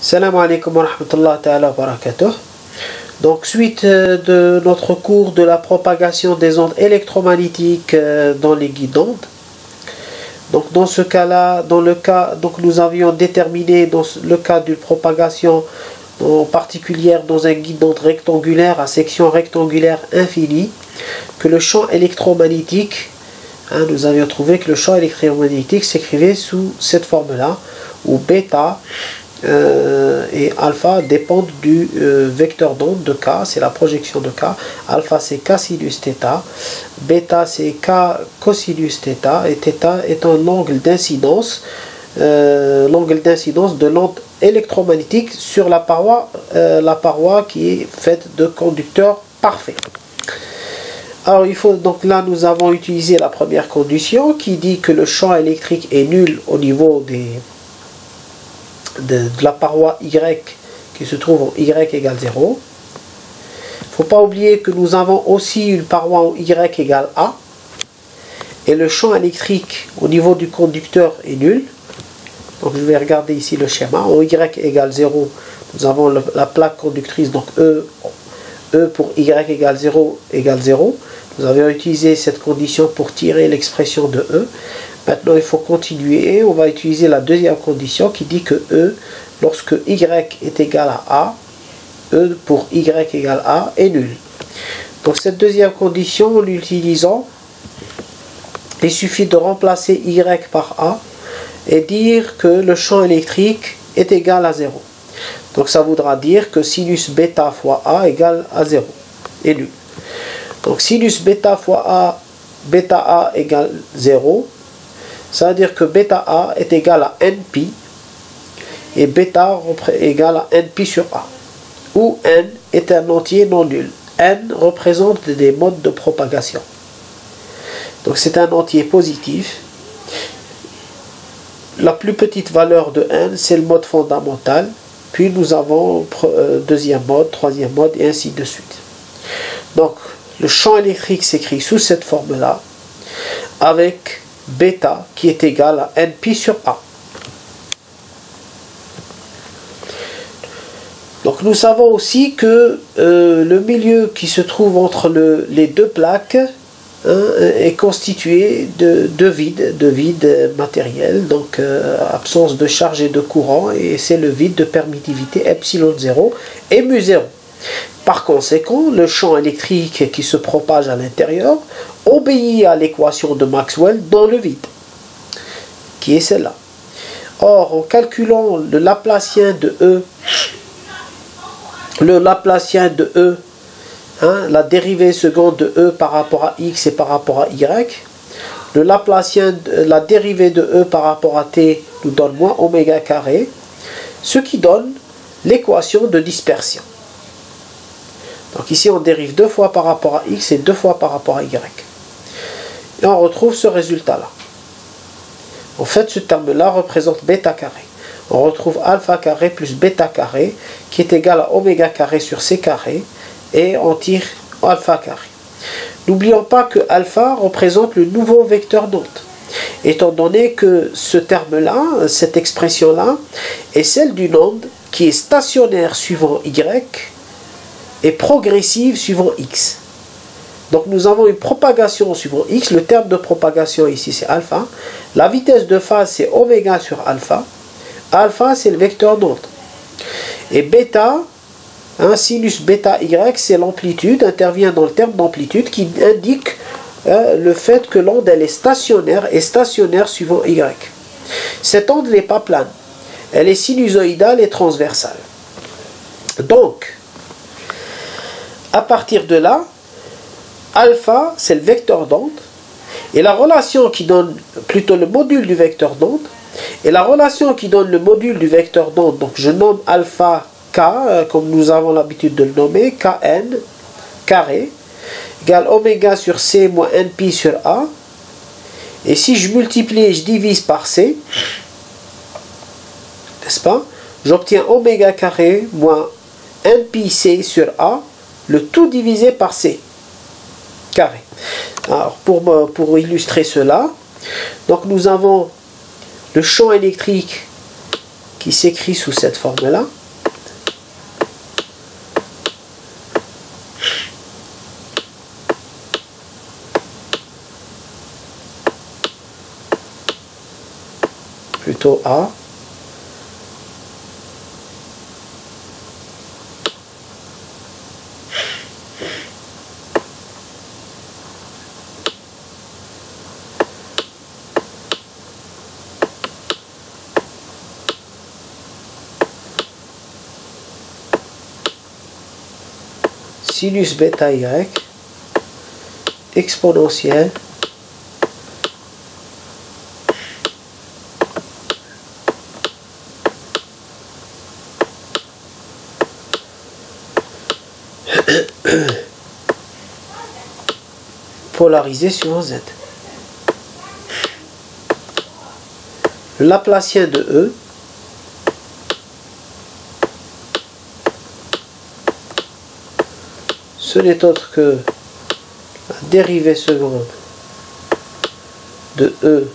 Salam alaikum wa rahmatullahi ta'ala wa barakatuh. Donc suite de notre cours de la propagation des ondes électromagnétiques dans les guides d'ondes. Donc dans ce cas-là, nous avions déterminé dans le cas d'une propagation en particulier dans un guide d'onde rectangulaire à section rectangulaire infinie, que le champ électromagnétique, nous avions trouvé que le champ électromagnétique s'écrivait sous cette forme-là, où bêta et alpha dépendent du vecteur d'onde de K, c'est la projection de K. Alpha c'est K sinus θ, bêta c'est K cosinus θ, et θ étant l'angle d'incidence de l'onde électromagnétique sur la paroi qui est faite de conducteurs parfaits. Alors donc là nous avons utilisé la première condition qui dit que le champ électrique est nul au niveau de la paroi Y qui se trouve en Y égale 0. Il ne faut pas oublier que nous avons aussi une paroi en Y égale A, et le champ électrique au niveau du conducteur est nul. Donc je vais regarder ici le schéma. En Y égale 0, nous avons la plaque conductrice, donc E pour Y égale 0 égale 0. Nous avions utilisé cette condition pour tirer l'expression de E. Maintenant, il faut continuer et on va utiliser la deuxième condition qui dit que E, lorsque Y est égal à A, E pour Y égale A est nul. Donc cette deuxième condition, en l'utilisant, il suffit de remplacer Y par A et dire que le champ électrique est égal à 0. Donc ça voudra dire que sinus bêta fois A égale à 0, est nul. Donc sinus bêta fois A, bêta A égale 0. Ça veut dire que bêta A est égal à NP et bêta égale à NP sur A, où N est un entier non nul. N représente des modes de propagation. Donc c'est un entier positif. La plus petite valeur de N, c'est le mode fondamental. Puis nous avons deuxième mode, troisième mode, et ainsi de suite. Donc le champ électrique s'écrit sous cette forme-là, avec bêta qui est égal à NP sur A. Donc nous savons aussi que le milieu qui se trouve entre les deux plaques est constitué de vide matériel, donc absence de charge et de courant, et c'est le vide de permittivité epsilon 0 et mu 0. Par conséquent, le champ électrique qui se propage à l'intérieur obéit à l'équation de Maxwell dans le vide, qui est celle-là. Or, en calculant le Laplacien de E, la dérivée seconde de E par rapport à X et par rapport à Y, la dérivée de E par rapport à T nous donne moins oméga carré, ce qui donne l'équation de dispersion. Donc ici on dérive 2 fois par rapport à X et 2 fois par rapport à Y. Et on retrouve ce résultat-là. En fait, ce terme-là représente bêta carré. On retrouve alpha carré plus bêta carré qui est égal à oméga carré sur C carré, et on tire alpha carré. N'oublions pas que alpha représente le nouveau vecteur d'onde, étant donné que ce terme-là, cette expression-là, est celle d'une onde qui est stationnaire suivant Y et progressive suivant X. Donc nous avons une propagation suivant X, le terme de propagation ici c'est alpha, la vitesse de phase c'est oméga sur alpha, alpha c'est le vecteur d'onde, et bêta, sinus bêta Y c'est l'amplitude, intervient dans le terme d'amplitude qui indique le fait que l'onde elle est stationnaire suivant Y. Cette onde n'est pas plane, elle est sinusoïdale et transversale. Donc, à partir de là, alpha, c'est le vecteur d'onde, et la relation qui donne, plutôt le module du vecteur d'onde, et la relation qui donne le module du vecteur d'onde, donc je nomme alpha K, comme nous avons l'habitude de le nommer, Kn carré, égale oméga sur C moins NP sur A, et si je multiplie et je divise par C, n'est-ce pas, j'obtiens oméga carré moins NPC sur A, le tout divisé par C carré. Alors pour illustrer cela, donc nous avons le champ électrique qui s'écrit sous cette forme-là. plutôt A sinus bêta y exponentielle polarisé sur un Z. Le Laplacien de E ce n'est autre que la dérivée seconde de E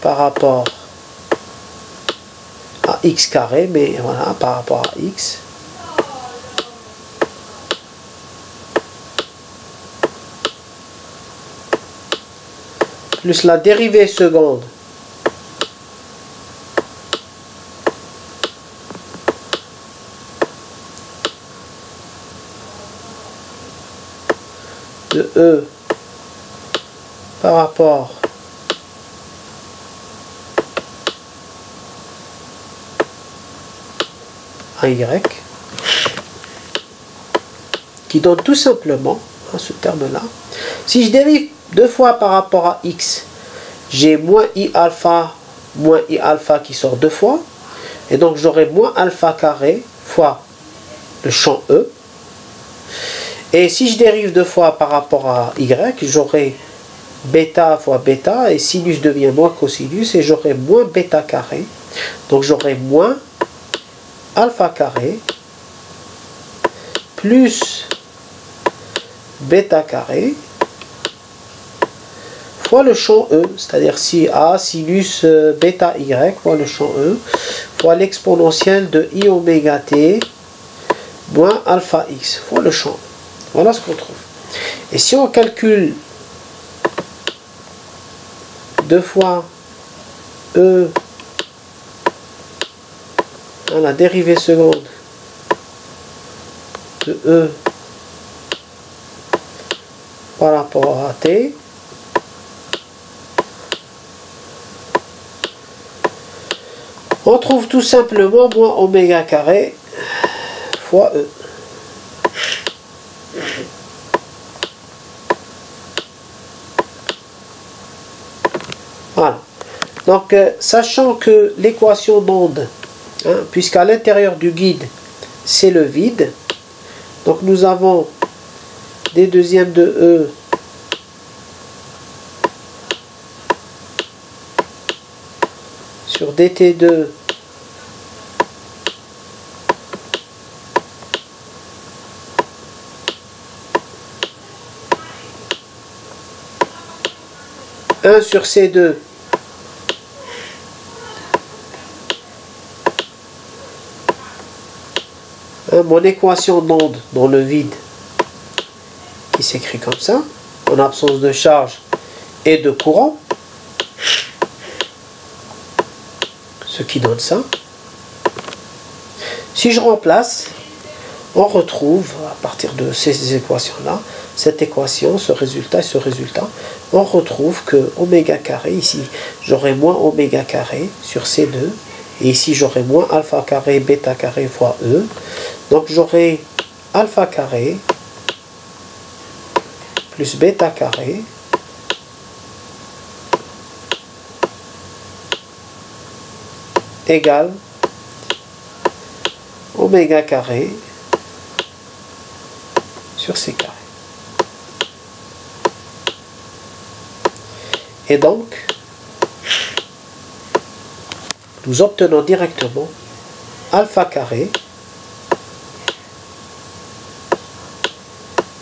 par rapport à x carré, mais voilà, par rapport à x, plus la dérivée seconde de E par rapport à Y, qui donne tout simplement, à ce terme-là, si je dérive deux fois par rapport à X, j'ai moins I alpha qui sort deux fois, et donc j'aurai moins alpha carré fois le champ E. Et si je dérive deux fois par rapport à Y, j'aurai bêta fois bêta, et sinus devient moins cosinus, et j'aurai moins bêta carré. Donc j'aurai moins alpha carré plus bêta carré fois le champ E, c'est-à-dire si A sinus bêta Y fois le champ E, fois l'exponentielle de I oméga t moins alpha x fois le champ E. Voilà ce qu'on trouve. Et si on calcule deux fois E à la dérivée seconde de E par rapport à t, on trouve tout simplement moins oméga carré fois E. Voilà. Donc, sachant que l'équation d'onde, puisqu'à l'intérieur du guide, c'est le vide, donc nous avons d deuxième de E sur dt2 1 sur C2 mon équation d'onde dans le vide qui s'écrit comme ça, en absence de charge et de courant, ce qui donne ça. Si je remplace, on retrouve à partir de ces équations-là, cette équation, ce résultat et ce résultat, on retrouve que oméga carré, ici j'aurai moins oméga carré sur C2, et ici j'aurai moins alpha carré, bêta carré fois E, donc j'aurai alpha carré plus bêta carré égale oméga carré sur C carré. Et donc, nous obtenons directement alpha carré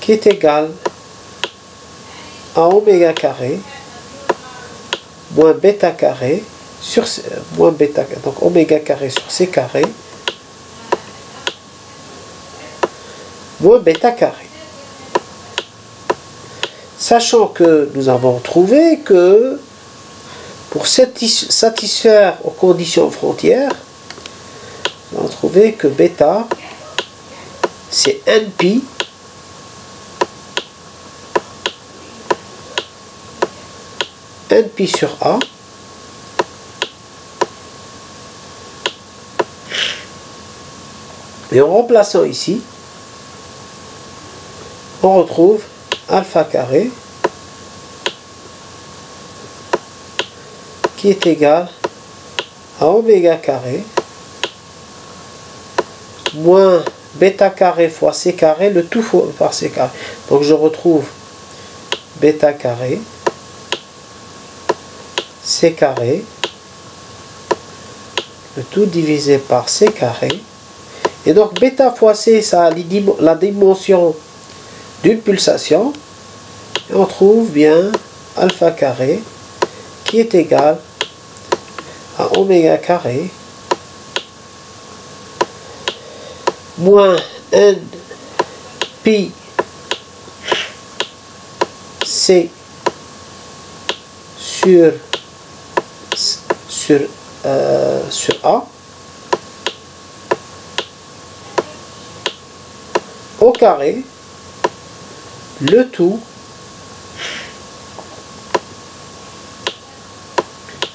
qui est égal à oméga carré moins bêta carré sur moins bêta, donc oméga carré sur C carré moins bêta carré. Sachant que nous avons trouvé que Pour satisfaire aux conditions frontières, on va trouver que bêta, c'est NP sur A et en remplaçant ici, on retrouve alpha carré qui est égal à oméga carré moins bêta carré fois c carré, le tout par c carré. Donc je retrouve bêta carré, c carré, le tout divisé par c carré. Et donc bêta fois c, ça a la dimension d'une pulsation. Et on trouve bien alpha carré qui est égal à oméga carré moins n pi c sur A au carré, le tout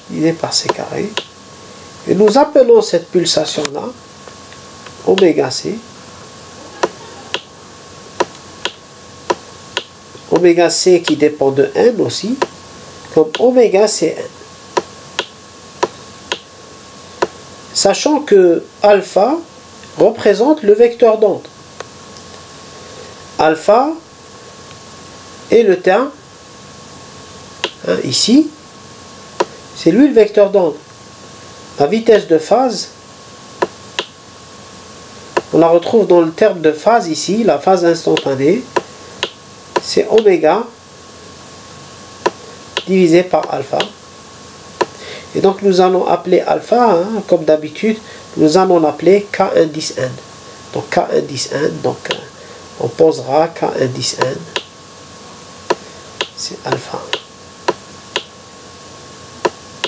divisé par c carré, et nous appelons cette pulsation là oméga c. Oméga c qui dépend de n aussi, comme oméga cn. Sachant que alpha représente le vecteur d'onde. Alpha est le terme, ici, c'est lui le vecteur d'onde. La vitesse de phase, on la retrouve dans le terme de phase ici, la phase instantanée, c'est oméga divisé par alpha. Et donc nous allons appeler alpha, comme d'habitude, nous allons l'appeler K indice n. Donc K indice n, donc on posera K indice n, c'est alpha.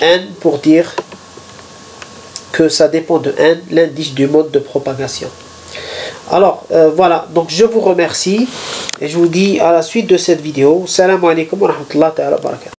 N pour dire que ça dépend de n, l'indice du mode de propagation. Alors voilà, donc je vous remercie et je vous dis à la suite de cette vidéo. Salam alaikum wa rahmatullahi wa barakatuh.